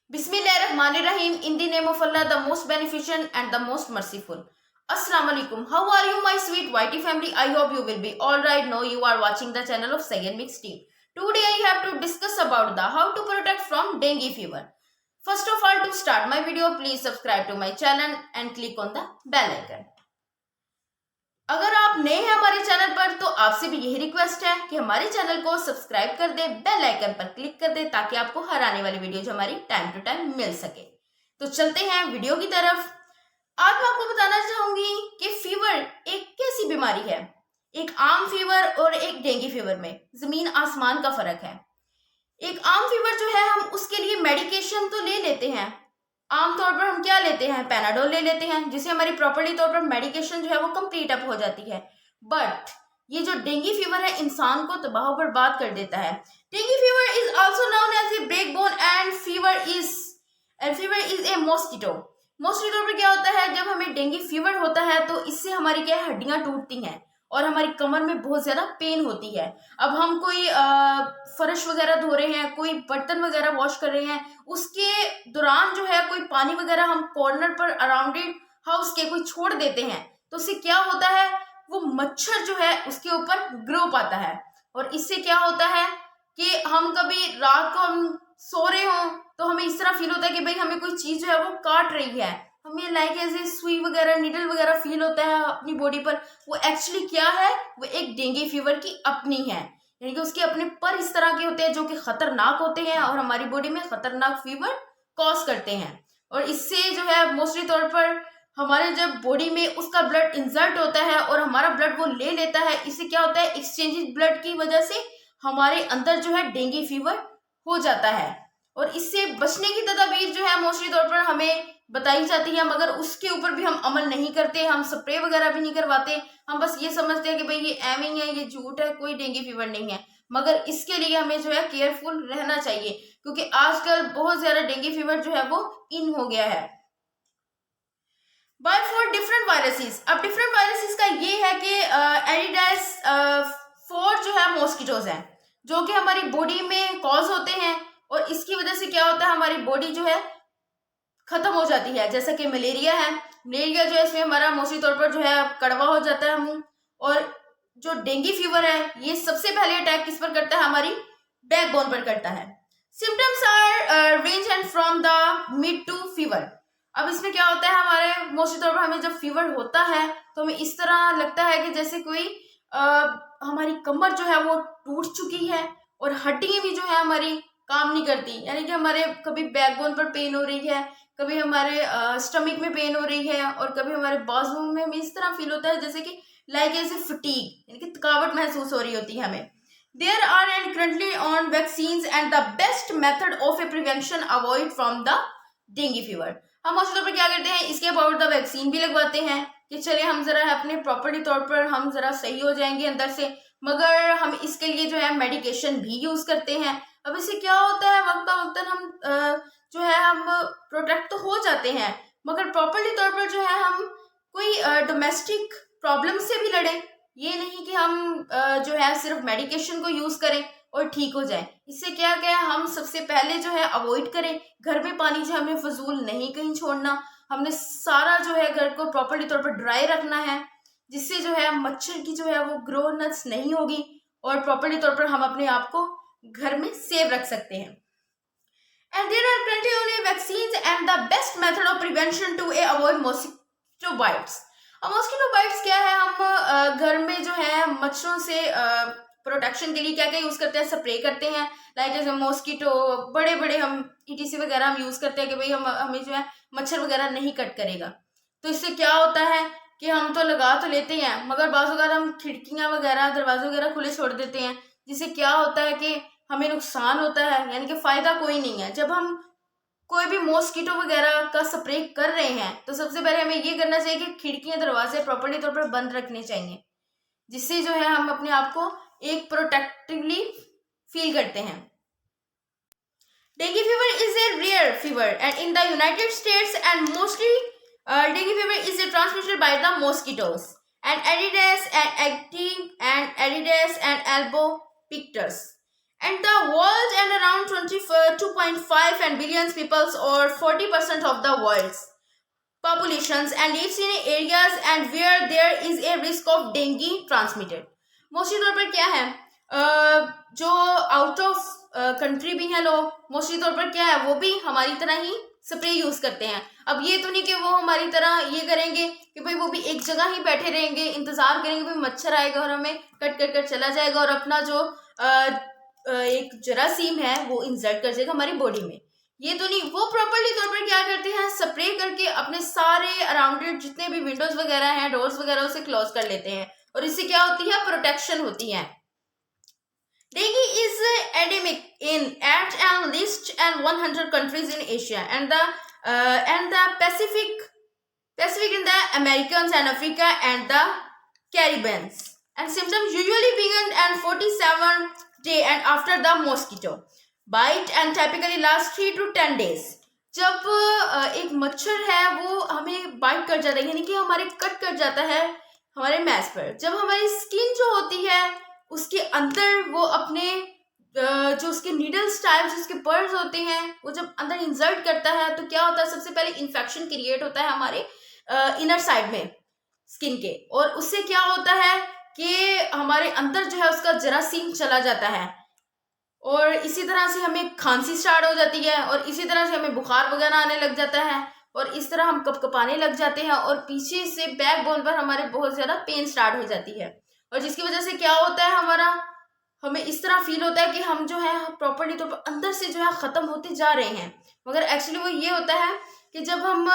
Bismillahirrahmanirrahim. In the name of Allah, the most beneficent and the most merciful. Assalamu alaikum. How are you, my sweet whitey family? I hope you will be alright. Now you are watching the channel of Sayyid Mix Team. Today I have to discuss about the how to protect from dengue fever. First of all, to start my video, please subscribe to my channel and click on the bell icon. अगर आप नए हैं हमारे channel पर तो आपसे भी यही रिक्वेस्ट है कि हमारे चैनल को सब्सक्राइब कर दे, बेल आइकन पर क्लिक कर दे ताकि आपको हर आने वाली वीडियो जो हमारी टाइम टू टाइम मिल सके। तो चलते हैं वीडियो की तरफ। आज मैं आपको बताना चाहूंगी कि फीवर एक कैसी बीमारी है। एक आम फीवर और एक डेंगू फीवर में जमीन आसमान का फर्क है। एक आम फीवर जो है हम उसके लिए मेडिकेशन तो ले लेते हैं, आमतौर पर हम क्या लेते हैं, पैनाडोल ले लेते हैं, जिससे हमारी प्रॉपर्ली तौर पर मेडिकेशन जो है वो कंप्लीट अप हो जाती है। बट ये जो डेंगू फीवर है इंसान को तबाह बर्बाद कर देता है। Dengue fever is also known as a break bone and fever is a mosquito. Mosquito पर क्या होता है, जब हमें डेंगू फीवर होता है तो इससे हमारी क्या हड्डियां टूटती हैं और हमारी कमर में बहुत ज्यादा पेन होती है। अब हम कोई फर्श वगैरह धो रहे हैं, कोई बर्तन वगैरह वॉश कर रहे हैं, उसके दौरान जो है कोई पानी वगैरह हम कॉर्नर पर अराउंडेड हाउस के कोई छोड़ देते हैं तो उससे क्या होता है, वो मच्छर जो है उसके ऊपर ग्रो पाता है। और इससे क्या होता है कि हम कभी रात को हम सो रहे हो तो हमें इस तरह फील होता है कि भाई हमें कोई चीज जो है वो काट रही है, हमें लाइक ऐसे सुई वगैरह नीडल वगैरह फील होता है अपनी बॉडी पर। वो एक्चुअली क्या है, वो एक डेंगू फीवर की अपनी है, यानी कि उसके अपने पर इस तरह के होते हैं जो कि खतरनाक होते हैं और हमारी बॉडी में खतरनाक फीवर कॉज करते हैं। और इससे जो है मोस्टली तौर पर हमारे जब बॉडी में उसका ब्लड इंसर्ट होता है और हमारा ब्लड वो ले लेता है, इससे क्या होता है, एक्सचेंज ब्लड की वजह से हमारे अंदर जो है डेंगू फीवर हो जाता है। और इससे बचने की तदाबीर जो है मोस्टली तौर पर हमें बताई जाती है, मगर उसके ऊपर भी हम अमल नहीं करते। हम स्प्रे वगैरह भी नहीं करवाते, हम बस ये समझते हैं कि भाई ये एविंग है, ये झूठ है, कोई डेंगू फीवर नहीं है। मगर इसके लिए हमें जो है केयरफुल रहना चाहिए क्योंकि आजकल बहुत ज्यादा डेंगू फीवर जो है वो इन हो गया है। By four different viruses. अब डिफरेंट वायरसेस का ये है कि एडिडास 4 जो है मॉस्किटोज हैं जो कि हमारी बॉडी में कॉज होते हैं और इसकी वजह से क्या होता है, हमारी बॉडी जो है खत्म हो जाती है। जैसा कि मलेरिया है, मलेरिया जो है इसमें हमारा मोस्टली तौर पर जो है कड़वा हो जाता है मुंह। और जो डेंगू फीवर है ये सबसे पहले अटैक किस पर करता है, हमारी बैकबोन पर करता है। Symptoms are range and from the mid to fever. अब इसमें क्या होता है, हमारे मोस्टली तौर पर हमें जब फीवर होता है तो हमें इस तरह लगता है कि जैसे कोई हमारी कमर जो है वो टूट चुकी है और हड्डियां भी जो है हमारी काम नहीं करती, यानी कि हमारे कभी बैकबोन पर पेन हो रही है, कभी हमारे स्टमक में पेन हो रही है और कभी हमारे बाजू में हमें इस तरह फील होता है जैसे कि लाइक ऐसे फटीग, यानी कि थकावट महसूस हो रही होती है हमें। There are and currently on vaccines and the best method of a prevention avoid from the dengue fever. हम मोस्टली तौर पर क्या करते हैं, इसके अबाउट द वैक्सीन भी लगवाते हैं कि चले हम जरा अपने प्रॉपर्ली तौर पर हम जरा सही हो जाएंगे अंदर से, मगर हम इसके लिए जो है मेडिकेशन भी यूज करते हैं। अब इससे क्या होता है, वक्ता हम जो है हम प्रोटेक्ट तो हो जाते हैं मगर प्रॉपर्ली तौर पर जो है हम कोई डोमेस्टिक प्रॉब्लम से भी लड़े। ये नहीं कि हम जो है सिर्फ मेडिकेशन को यूज करें और ठीक हो जाए। इससे क्या क्या हम सबसे पहले जो है अवॉइड करें, घर में पानी जो हमें फजूल नहीं कहीं छोड़ना, हमने सारा जो है घर को प्रॉपर्ली तौर पर ड्राई रखना है जिससे जो है मच्छर की जो है वो ग्रोनेस नहीं होगी और प्रॉपर्ली तौर पर हम अपने आप को घर में सेव रख सकते हैं। And there are plenty of vaccines and the best method of prevention to avoid mosquito bites. अब मॉस्किटो बाइट्स क्या है, हम घर में जो है मच्छरों से प्रोटेक्शन के लिए क्या क्या यूज करते हैं, स्प्रे करते हैं, लाइक जैसे मॉस्किटो बड़े बड़े हम ईटीसी वगैरह हम यूज करते हैं कि भाई हमें जो है मच्छर वगैरह नहीं कट करेगा। तो इससे क्या होता है कि हम तो लगा तो लेते हैं मगर बाज़ औक़ात हम खिड़कियां वगैरह दरवाजे वगैरह खुले छोड़ देते हैं जिससे क्या होता है कि हमें नुकसान होता है, यानी कि फायदा कोई नहीं है। जब हम कोई भी मॉस्किटो वगैरह का स्प्रे कर रहे हैं तो सबसे पहले हमें ये करना चाहिए कि खिड़कियां दरवाजे प्रॉपर्ली तौर पर बंद रखने चाहिए जिससे जो है हम अपने आप को एक प्रोटेक्टिवली फील करते हैं। Dengue fever is a rare fever and in the United States and mostly dengue fever is a transmitted by the mosquitoes and Adidas and acting and Adidas and elbow pictures and the world and around 2.5 and billion peoples or 40% of the world's populations and lives in areas and where there is a risk of dengue transmitted. Mostly तौर पर क्या है, जो out of country भी हैं लोग, mostly तौर पर क्या है वो भी हमारी तरह ही स्प्रे यूज करते हैं. अब ये तो नहीं कि वो हमारी तरह ये करेंगे कि भाई वो भी एक जगह ही बैठे रहेंगे, इंतजार करेंगे भाई मच्छर आएगा और हमें कट कट कर चला जाएगा और अपना जो एक जरासीम है वो इंसर्ट कर जाएगा हमारी बॉडी में. ये तो नहीं, वो प्रॉपरली तौर पर क्या करते हैं, स्प्रे करके अपने सारे अराउंडेड जितने भी विंडोज वगैरह हैं, डोर्स वगैरह उसे क्लोज कर लेते हैं और इससे क्या होती है, प्रोटेक्शन होती है. Dengue is endemic in at least 100 countries in Asia and the Pacific in the Americans and Africa and the Caribbean. And symptoms usually begin at 47 day and after the mosquito bite and typically last 3 to 10 days. जब एक मच्छर है वो हमें bite कर जाता है, यानी कि हमारे कट कर जाता है हमारे मैस पर, जब हमारी स्किन जो होती है उसके अंदर वो अपने जो उसके नीडल्स टाइप जो उसके पर्स होते हैं वो जब अंदर इंसर्ट करता है तो क्या होता है, सबसे पहले इन्फेक्शन क्रिएट होता है हमारे इनर साइड में स्किन के, और उससे क्या होता है कि हमारे अंदर जो है उसका जरासीम चला जाता है और इसी तरह से हमें खांसी स्टार्ट हो जाती है और इसी तरह से हमें बुखार वगैरह आने लग जाता है और इस तरह हम कपकपाने लग जाते हैं और पीछे से बैक बोन पर हमारे बहुत ज़्यादा पेन स्टार्ट हो जाती है और जिसकी वजह से क्या होता है, हमें इस तरह फील होता है कि हम जो है प्रॉपर्ली तौर पर अंदर से जो है ख़त्म होते जा रहे हैं. मगर एक्चुअली वो ये होता है कि जब हम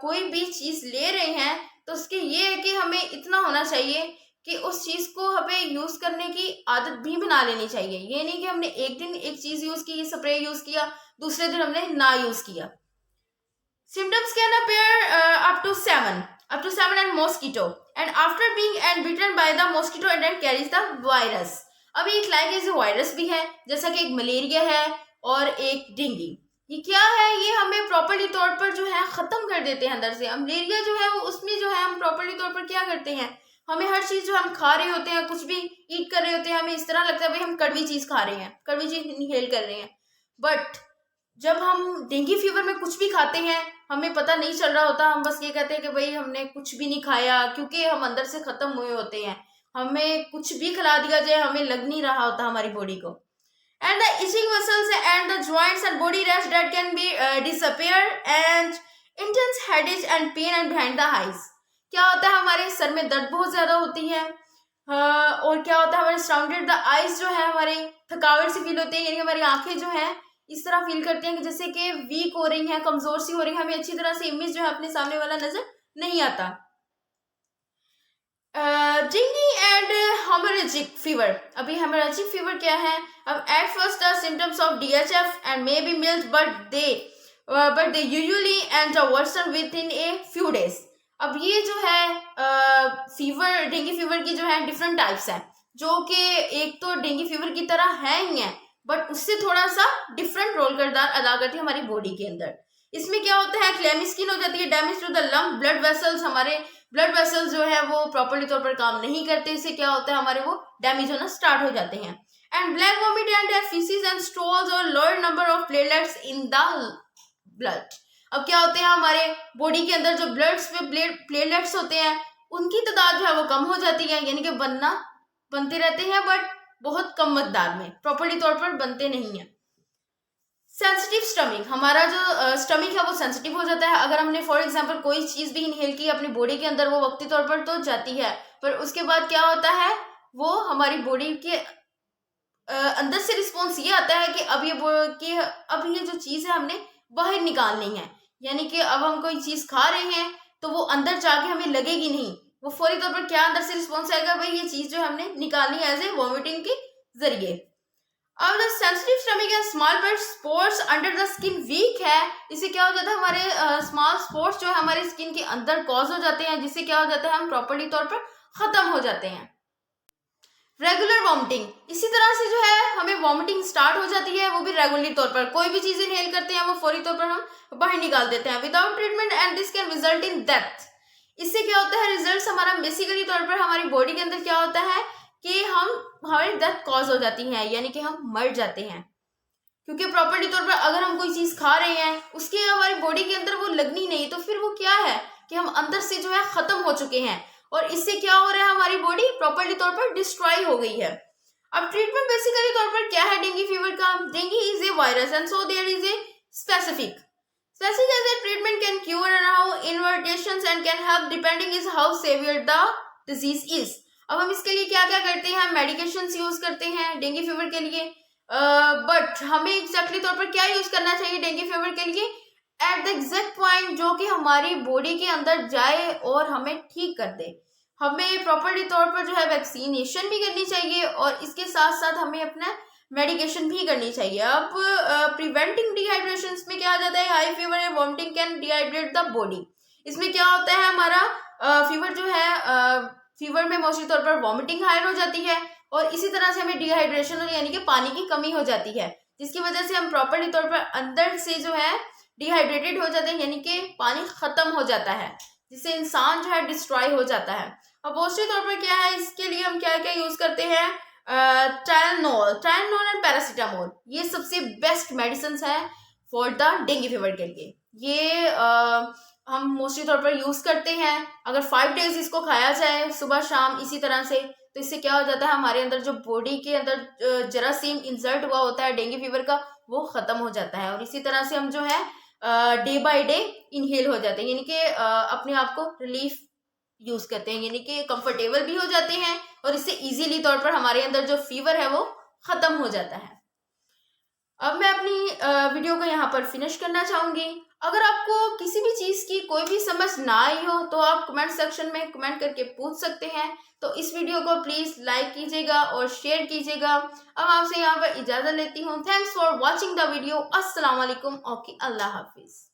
कोई भी चीज़ ले रहे हैं तो उसके ये है कि हमें इतना होना चाहिए कि उस चीज़ को हमें यूज़ करने की आदत भी बना लेनी चाहिए. ये नहीं कि हमने एक दिन एक चीज़ यूज़ की, स्प्रे यूज़ किया, दूसरे दिन हमने ना यूज़ किया. Symptoms can appear up to 7 and mosquito and after being bitten by the mosquito and then carries the virus. अब एक लाइक ऐसे वायरस भी है जैसा कि एक मलेरिया है और एक डेंगू. ये क्या है, ये हमें प्रॉपरली तौर पर जो है ख़त्म कर देते हैं अंदर से. मलेरिया जो है वो उसमें जो है हम प्रॉपरली तौर पर क्या करते हैं, हमें हर चीज़ जो हम खा रहे होते हैं, कुछ भी ईट कर रहे होते हैं, हमें इस तरह लगता है भाई हम कड़वी चीज़ खा रहे हैं, कड़वी चीज़ इनहेल कर रहे हैं. बट जब हम डेंगू फीवर में कुछ भी खाते हैं हमें पता नहीं चल रहा होता, हम बस ये कहते हैं कि भाई हमने कुछ भी नहीं खाया क्योंकि हम अंदर से ख़त्म हुए होते हैं. हमें कुछ भी खिला दिया जाए हमें लग नहीं रहा होता हमारी बॉडी को. And the itching muscles and the joints and body rash that can be disappear and intense headache and pain and behind the eyes. क्या होता है, हमारे सर में दर्द बहुत ज़्यादा होती है और क्या होता है हमारे सराउंडेड द आइज जो है हमारे थकावट से फील होती है, यानी हमारी आंखें जो हैं इस तरह फील करते हैं कि जैसे कि वीक हो रही हैं, कमजोर सी हो रही हैं, हमें अच्छी तरह से इमेज जो है अपने सामने वाला नजर नहीं आता. Dengue and hemorrhagic fever. अभी हेमोरेजिक फीवर क्या है, अब at first the symptoms of DHF and may be mild but they usually and worsen within a few days. अब ये जो है फीवर, डेंगू फीवर की जो है डिफरेंट टाइप्स हैं जो कि एक तो डेंगू फीवर की तरह है ही है बट उससे थोड़ा सा डिफरेंट रोल किरदार अदा करती है हमारी बॉडी के अंदर. इसमें क्या होता है, क्लैमी स्किन हो जाती है, damage to the lung, blood vessels, हमारे ब्लड वेसल्स जो है वो प्रॉपरली तौर पर काम नहीं करते, इससे क्या होता है हमारे वो डैमेज होना स्टार्ट हो जाते हैं. And black vomit and feces and stools और lower number of platelets in the blood. अब क्या होते हैं, हमारे बॉडी के अंदर जो ब्लड्स में प्लेटलेट्स होते हैं उनकी तादाद जो है वो कम हो जाती है, यानी कि बनते रहते हैं बट बहुत कम मकदार में, प्रॉपरली तौर पर बनते नहीं है. सेंसिटिव स्टमक, हमारा जो स्टमक है वो सेंसिटिव हो जाता है. अगर हमने फॉर एग्जांपल कोई चीज़ भी इनहेल की अपनी बॉडी के अंदर, वो वक्ती तौर पर तो जाती है पर उसके बाद क्या होता है, वो हमारी बॉडी के अंदर से रिस्पॉन्स ये आता है कि अब ये जो चीज़ है हमने बाहर निकालनी है, यानी कि अब हम कोई चीज़ खा रहे हैं तो वो अंदर जाके हमें लगेगी नहीं, वो फौरी तौर पर क्या अंदर से रिस्पॉन्स आएगा, भाई ये चीज़ जो हमने निकालनी है एज ए वॉमिटिंग के जरिए. अब the sensitive stomach and small blood spots under the skin weak है, इससे क्या हो जाता है हमारे स्मॉल स्पॉट्स जो है हमारे स्किन के अंदर कॉज हो जाते हैं, जिससे क्या हो जाता है हम प्रॉपरली तौर पर ख़त्म हो जाते हैं. रेगुलर वॉमिटिंग, इसी तरह से जो है हमें वॉमिटिंग स्टार्ट हो जाती है, वो भी रेगुलर तौर पर. कोई भी चीज़ इनहेल करते हैं वो फौरी तौर पर हम बाहर निकाल देते हैं without treatment and this can result in death. इससे क्या होता है, रिजल्ट हमारा बेसिकली तौर पर हमारी बॉडी के अंदर क्या होता है कि हमारी डेथ कॉज हो जाती है, यानी कि हम मर जाते हैं। क्योंकि प्रॉपर्टी तौर पर अगर हम कोई चीज़ खा रहे हैं, उसके हमारी बॉडी के अंदर वो लगनी नहीं, तो फिर वो क्या है कि हम अंदर से जो है ख़त्म हो चुके हैं, और इससे क्या हो रहा है, हमारी बॉडी प्रॉपर्टी तौर पर डिस्ट्रॉय हो गई है। अब ट्रीटमेंट बेसिकली तौर पर क्या है डेंगू फीवर का? Dengue is a virus and so there is a specific as a treatment can cure and how inversions and can help depending is how severe the disease is। अब हम इसके लिए क्या क्या करते हैं, हम मेडिकेशंस यूज करते हैं डेंगू फीवर के लिए, बट हमें एग्जैक्टली तौर पर क्या यूज करना चाहिए डेंगू फीवर के लिए? एट द एग्जैक्ट पॉइंट जो कि हमारी बॉडी के अंदर जाए और हमें ठीक कर दे। हमें प्रॉपर्टी तौर पर जो है वैक्सीनेशन भी करनी चाहिए, और इसके साथ साथ हमें अपना मेडिकेशन भी करनी चाहिए। अब प्रिवेंटिंग डिहाइड्रेशन में क्या आ जाता है, high fever and vomiting can dehydrate the body. इसमें क्या होता है, हमारा फीवर जो है, फीवर में मोस्टली तौर पर वॉमिटिंग हाई हो जाती है, और इसी तरह से हमें डिहाइड्रेशन यानी कि पानी की कमी हो जाती है, जिसकी वजह से हम प्रॉपर्ली तौर पर अंदर से जो है डिहाइड्रेटेड हो जाते हैं, यानी कि पानी खत्म हो जाता है, जिससे इंसान जो है डिस्ट्रॉय हो जाता है। अब मोस्टली तौर पर क्या है, इसके लिए हम क्या क्या यूज करते हैं, टाइलेनॉल एंड पैरासीटामोल, ये सबसे बेस्ट मेडिसिन है फॉर द डेंगू फीवर के लिए। ये हम मोस्टली तौर पर यूज करते हैं। अगर 5 डेज इसको खाया जाए सुबह शाम इसी तरह से, तो इससे क्या हो जाता है, हमारे अंदर जो बॉडी के अंदर जरासीम इंसर्ट हुआ होता है डेंगू फीवर का, वो खत्म हो जाता है। और इसी तरह से हम जो है डे बाय डे इनहेल हो जाते हैं, यानी कि अपने आप को रिलीफ यूज करते हैं, यानी कि कंफर्टेबल भी हो जाते हैं, और इससे इजीली तौर पर हमारे अंदर जो फीवर है वो खत्म हो जाता है। अब मैं अपनी वीडियो को यहाँ पर फिनिश करना चाहूंगी। अगर आपको किसी भी चीज़ की कोई भी समझ ना आई हो तो आप कमेंट सेक्शन में कमेंट करके पूछ सकते हैं। तो इस वीडियो को प्लीज़ लाइक कीजिएगा और शेयर कीजिएगा। अब आपसे यहाँ पर इजाज़त लेती हूँ। Thanks for watching the video. अस्सलाम वालेकुम। ओके, अल्लाह हाफिज़।